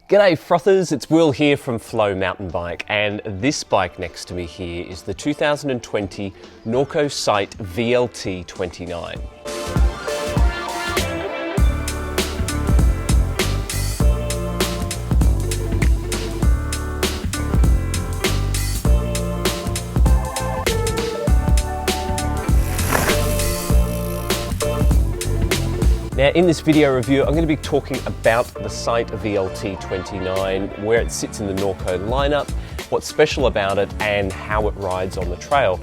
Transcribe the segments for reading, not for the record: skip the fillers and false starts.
G'day Frothers, it's Will here from Flow Mountain Bike, and this bike next to me here is the 2020 Norco Sight VLT 29. Now in this video review, I'm going to be talking about the Sight VLT 29, where it sits in the Norco lineup, what's special about it, and how it rides on the trail.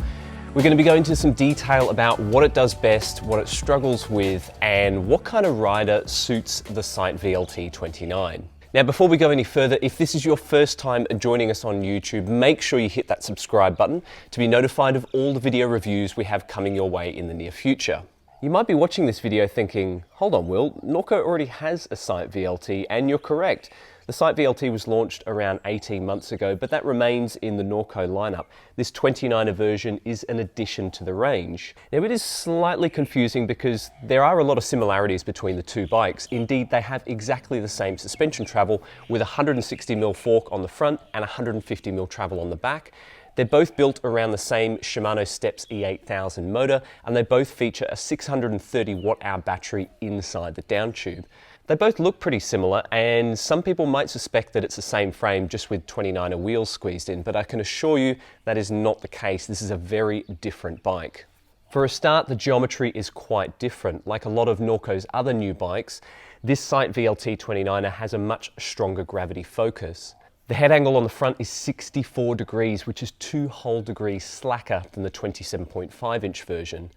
We're going to be going into some detail about what it does best, what it struggles with, and what kind of rider suits the Sight VLT 29. Now before we go any further, if this is your first time joining us on YouTube, make sure you hit that subscribe button to be notified of all the video reviews we have coming your way in the near future. You might be watching this video thinking, hold on Will, Norco already has a Sight VLT, and you're correct. The Sight VLT was launched around 18 months ago, but that remains in the Norco lineup. This 29er version is an addition to the range. Now it is slightly confusing because there are a lot of similarities between the two bikes. Indeed, they have exactly the same suspension travel with a 160mm fork on the front and 150mm travel on the back. They're both built around the same Shimano Steps E8000 motor, and they both feature a 630 watt-hour battery inside the down tube. They both look pretty similar, and some people might suspect that it's the same frame just with 29er wheels squeezed in, but I can assure you that is not the case. This is a very different bike. For a start, the geometry is quite different. Like a lot of Norco's other new bikes, this Sight VLT 29er has a much stronger gravity focus. The head angle on the front is 64 degrees, which is 2 whole degrees slacker than the 27.5-inch version.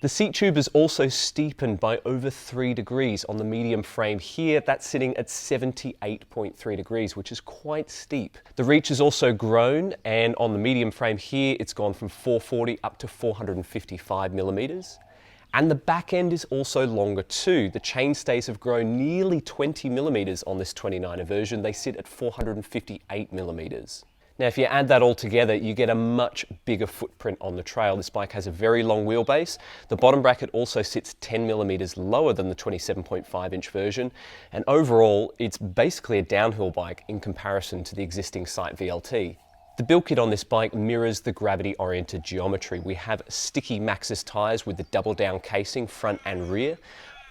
The seat tube is also steepened by over 3 degrees on the medium frame here. That's sitting at 78.3 degrees, which is quite steep. The reach is also grown, and on the medium frame here, it's gone from 440 up to 455 millimeters. And the back end is also longer too. The chainstays have grown nearly 20 millimeters on this 29er version. They sit at 458 millimeters. Now, if you add that all together, you get a much bigger footprint on the trail. This bike has a very long wheelbase. The bottom bracket also sits 10 millimeters lower than the 27.5-inch version. And overall, it's basically a downhill bike in comparison to the existing Sight VLT. The build kit on this bike mirrors the gravity-oriented geometry. We have sticky Maxxis tyres with the double-down casing, front and rear,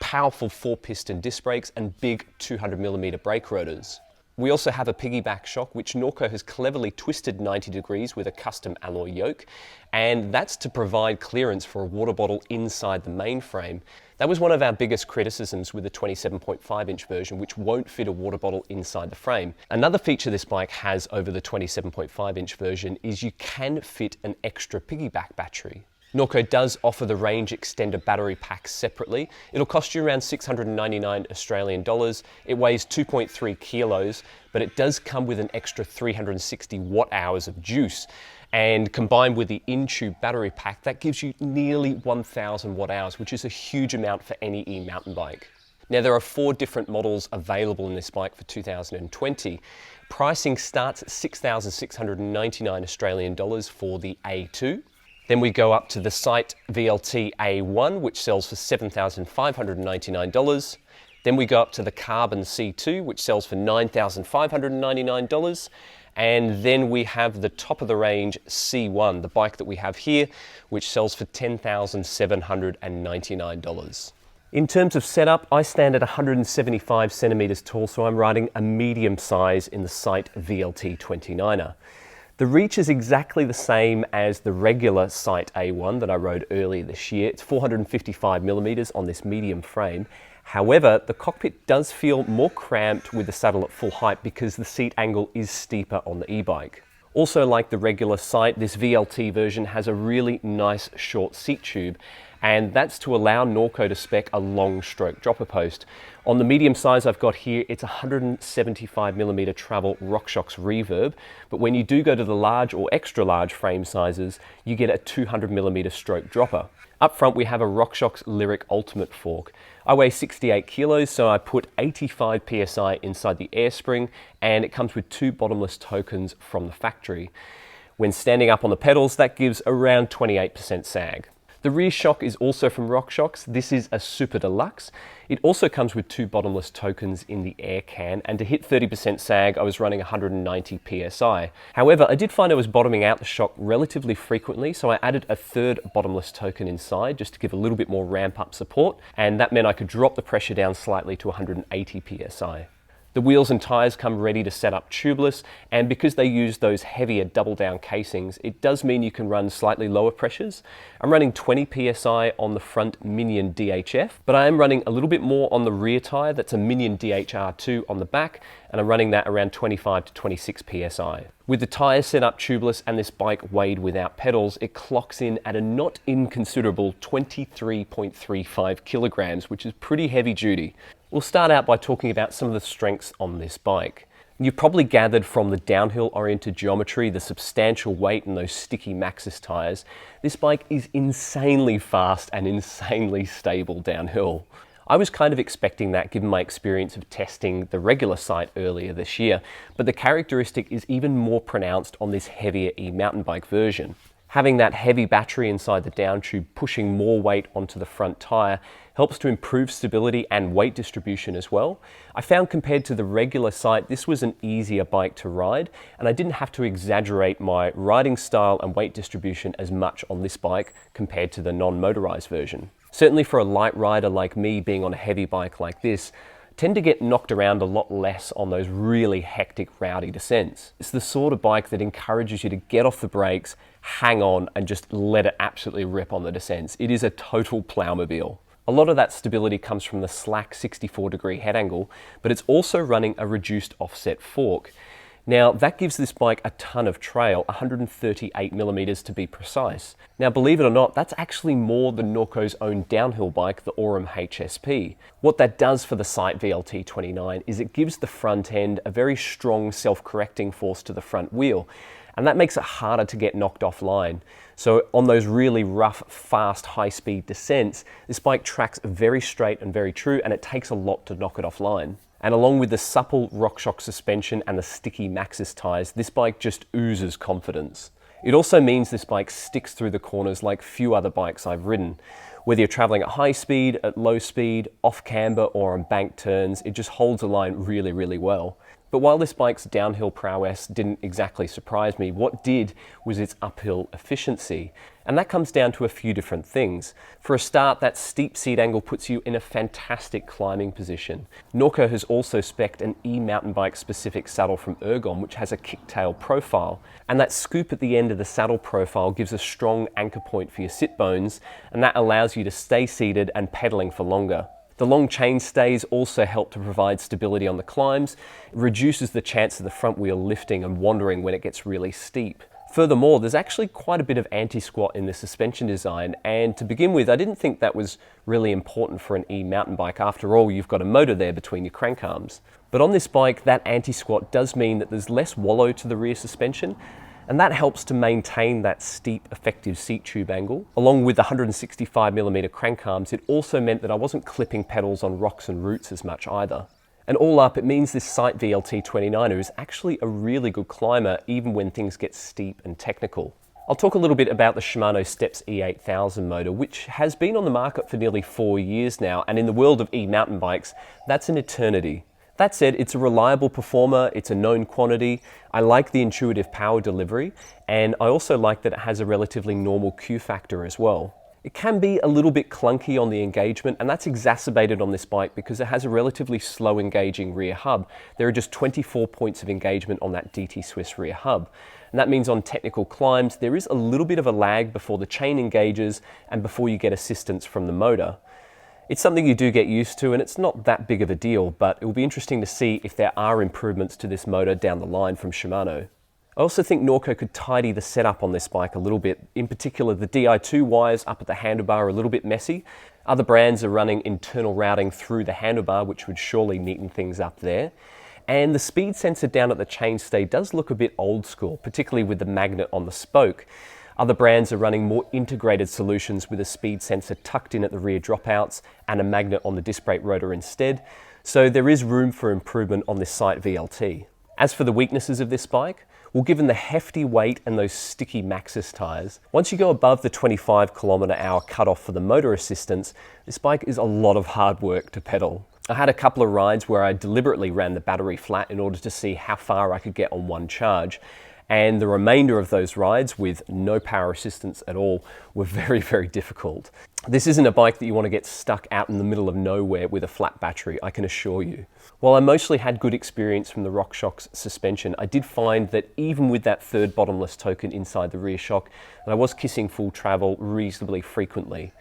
powerful 4-piston disc brakes, and big 200mm brake rotors. We also have a Piggyback shock, which Norco has cleverly twisted 90 degrees with a custom alloy yoke, and that's to provide clearance for a water bottle inside the main frame. That was one of our biggest criticisms with the 27.5-inch version, which won't fit a water bottle inside the frame. Another feature this bike has over the 27.5-inch version is you can fit an extra Piggyback battery. Norco does offer the range extender battery pack separately. It'll cost you around 699 Australian dollars. It weighs 2.3 kilos, but it does come with an extra 360 watt hours of juice. And combined with the in-tube battery pack, that gives you nearly 1,000 watt hours, which is a huge amount for any e-mountain bike. Now there are 4 different models available in this bike for 2020. Pricing starts at 6,699 Australian dollars for the A2. Then we go up to the Sight VLT A1, which sells for $7,599. Then we go up to the Carbon C2, which sells for $9,599. And then we have the top of the range C1, the bike that we have here, which sells for $10,799. In terms of setup, I stand at 175 centimeters tall, so I'm riding a medium size in the Sight VLT 29er. The reach is exactly the same as the regular Sight A1 that I rode earlier this year. It's 455 millimeters on this medium frame. However, the cockpit does feel more cramped with the saddle at full height because the seat angle is steeper on the e-bike. Also, like the regular Sight, this VLT version has a really nice short seat tube, and that's to allow Norco to spec a long stroke dropper post. On the medium size I've got here, it's 175mm travel RockShox reverb, but when you do go to the large or extra large frame sizes, you get a 200mm stroke dropper. Up front we have a RockShox Lyric Ultimate fork. I weigh 68 kilos, so I put 85 psi inside the air spring, and it comes with 2 bottomless tokens from the factory. When standing up on the pedals, that gives around 28% sag. The rear shock is also from RockShox. This is a Super Deluxe. It also comes with 2 bottomless tokens in the air can, and to hit 30% sag, I was running 190 PSI. However, I did find I was bottoming out the shock relatively frequently, so I added a 3rd bottomless token inside just to give a little bit more ramp up support, and that meant I could drop the pressure down slightly to 180 PSI. The wheels and tyres come ready to set up tubeless, and because they use those heavier double down casings, it does mean you can run slightly lower pressures. I'm running 20 PSI on the front Minion DHF, but I am running a little bit more on the rear tyre, that's a Minion DHR2 on the back, and I'm running that around 25 to 26 PSI. With the tyres set up tubeless and this bike weighed without pedals, it clocks in at a not inconsiderable 23.35 kilograms, which is pretty heavy duty. We'll start out by talking about some of the strengths on this bike. You've probably gathered from the downhill oriented geometry, the substantial weight and those sticky Maxxis tyres, this bike is insanely fast and insanely stable downhill. I was kind of expecting that given my experience of testing the regular Sight earlier this year, but the characteristic is even more pronounced on this heavier e-mountain bike version. Having that heavy battery inside the down tube pushing more weight onto the front tyre helps to improve stability and weight distribution as well. I found compared to the regular Sight, this was an easier bike to ride, and I didn't have to exaggerate my riding style and weight distribution as much on this bike compared to the non-motorized version. Certainly for a light rider like me, being on a heavy bike like this, tend to get knocked around a lot less on those really hectic, rowdy descents. It's the sort of bike that encourages you to get off the brakes, hang on, and just let it absolutely rip on the descents. It is a total plowmobile. A lot of that stability comes from the slack 64-degree head angle, but it's also running a reduced offset fork. Now, that gives this bike a ton of trail, 138 millimeters to be precise. Now, believe it or not, that's actually more than Norco's own downhill bike, the Aurum HSP. What that does for the Sight VLT 29 is it gives the front end a very strong self-correcting force to the front wheel, and that makes it harder to get knocked offline. So on those really rough, fast, high-speed descents, this bike tracks very straight and very true, and it takes a lot to knock it offline. And along with the supple RockShox suspension and the sticky Maxxis tyres, this bike just oozes confidence. It also means this bike sticks through the corners like few other bikes I've ridden. Whether you're traveling at high speed, at low speed, off camber or on bank turns, it just holds the line really, really well. But while this bike's downhill prowess didn't exactly surprise me, what did was its uphill efficiency. And that comes down to a few different things. For a start, that steep seat angle puts you in a fantastic climbing position. Norco has also spec'd an e-mountain bike specific saddle from Ergon, which has a kicktail profile. And that scoop at the end of the saddle profile gives a strong anchor point for your sit bones, and that allows you to stay seated and pedaling for longer. The long chain stays also help to provide stability on the climbs. It reduces the chance of the front wheel lifting and wandering when it gets really steep. Furthermore, there's actually quite a bit of anti-squat in the suspension design, and to begin with, I didn't think that was really important for an e-mountain bike. After all, you've got a motor there between your crank arms. But on this bike, that anti-squat does mean that there's less wallow to the rear suspension, and that helps to maintain that steep, effective seat tube angle. Along with the 165mm crank arms, it also meant that I wasn't clipping pedals on rocks and roots as much either. And all up, it means this Sight VLT 29er is actually a really good climber, even when things get steep and technical. I'll talk a little bit about the Shimano Steps E8000 motor, which has been on the market for nearly 4 years now, and in the world of e-mountain bikes, that's an eternity. That said, it's a reliable performer, it's a known quantity. I like the intuitive power delivery, and I also like that it has a relatively normal Q factor as well. It can be a little bit clunky on the engagement, and that's exacerbated on this bike because it has a relatively slow engaging rear hub. There are just 24 points of engagement on that DT Swiss rear hub. And that means on technical climbs, there is a little bit of a lag before the chain engages and before you get assistance from the motor. It's something you do get used to, and it's not that big of a deal, but it will be interesting to see if there are improvements to this motor down the line from Shimano. I also think Norco could tidy the setup on this bike a little bit. In particular, the Di2 wires up at the handlebar are a little bit messy. Other brands are running internal routing through the handlebar, which would surely neaten things up there. And the speed sensor down at the chainstay does look a bit old school, particularly with the magnet on the spoke. Other brands are running more integrated solutions with a speed sensor tucked in at the rear dropouts and a magnet on the disc brake rotor instead. So there is room for improvement on this Sight VLT. As for the weaknesses of this bike, Well, given the hefty weight and those sticky Maxxis tyres, once you go above the 25km/h cutoff for the motor assistance, this bike is a lot of hard work to pedal. I had a couple of rides where I deliberately ran the battery flat in order to see how far I could get on one charge. And the remainder of those rides with no power assistance at all were very, very difficult. This isn't a bike that you want to get stuck out in the middle of nowhere with a flat battery, I can assure you. While I mostly had good experience from the RockShox suspension, I did find that even with that third bottomless token inside the rear shock, that I was kissing full travel reasonably frequently.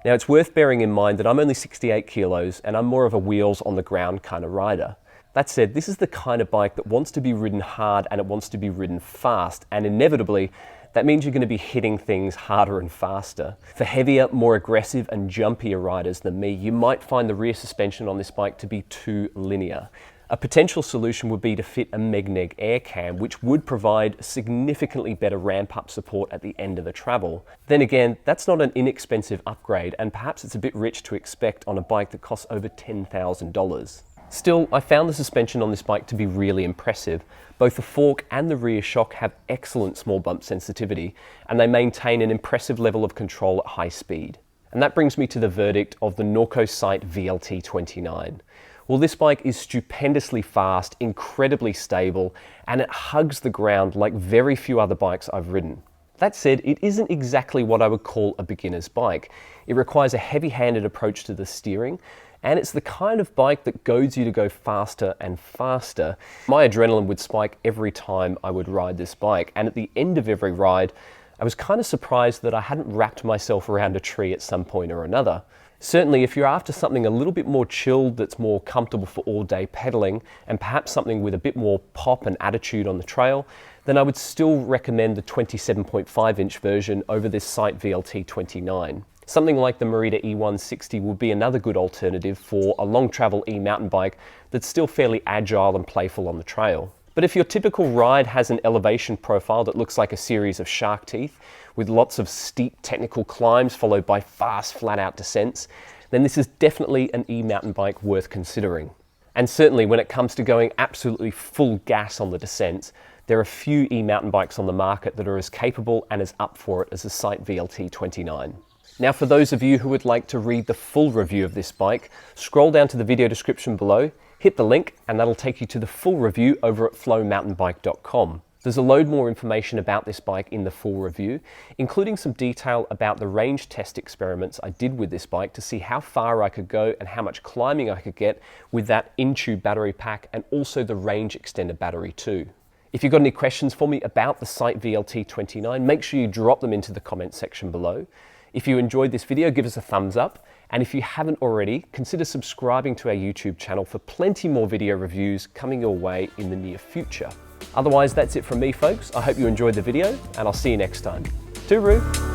Now it's worth bearing in mind that I'm only 68 kilos and I'm more of a wheels on the ground kind of rider. That said, this is the kind of bike that wants to be ridden hard and it wants to be ridden fast, and inevitably that means you're going to be hitting things harder and faster. For heavier, more aggressive and jumpier riders than me, you might find the rear suspension on this bike to be too linear. A potential solution would be to fit a Megneg air cam, which would provide significantly better ramp-up support at the end of the travel. Then again, that's not an inexpensive upgrade, and perhaps it's a bit rich to expect on a bike that costs over $10,000. Still, I found the suspension on this bike to be really impressive. Both the fork and the rear shock have excellent small bump sensitivity, and they maintain an impressive level of control at high speed. And that brings me to the verdict of the Norco Sight VLT 29. Well, this bike is stupendously fast, incredibly stable, and it hugs the ground like very few other bikes I've ridden. That said, it isn't exactly what I would call a beginner's bike. It requires a heavy-handed approach to the steering, and it's the kind of bike that goads you to go faster and faster. My adrenaline would spike every time I would ride this bike, and at the end of every ride, I was kind of surprised that I hadn't wrapped myself around a tree at some point or another. Certainly, if you're after something a little bit more chilled that's more comfortable for all-day pedaling, and perhaps something with a bit more pop and attitude on the trail, then I would still recommend the 27.5-inch version over this Sight VLT 29. Something like the Merida E160 would be another good alternative for a long travel e-mountain bike that's still fairly agile and playful on the trail. But if your typical ride has an elevation profile that looks like a series of shark teeth, with lots of steep technical climbs followed by fast flat-out descents, then this is definitely an e-mountain bike worth considering. And certainly when it comes to going absolutely full gas on the descents, there are few e-mountain bikes on the market that are as capable and as up for it as the Sight VLT 29. Now, for those of you who would like to read the full review of this bike, scroll down to the video description below, hit the link, and that'll take you to the full review over at flowmountainbike.com. There's a load more information about this bike in the full review, including some detail about the range test experiments I did with this bike to see how far I could go and how much climbing I could get with that in-tube battery pack, and also the range extender battery too. If you've got any questions for me about the Sight VLT 29, make sure you drop them into the comment section below. If you enjoyed this video, give us a thumbs up. And if you haven't already, consider subscribing to our YouTube channel for plenty more video reviews coming your way in the near future. Otherwise, that's it from me, folks. I hope you enjoyed the video, and I'll see you next time. Tooroo!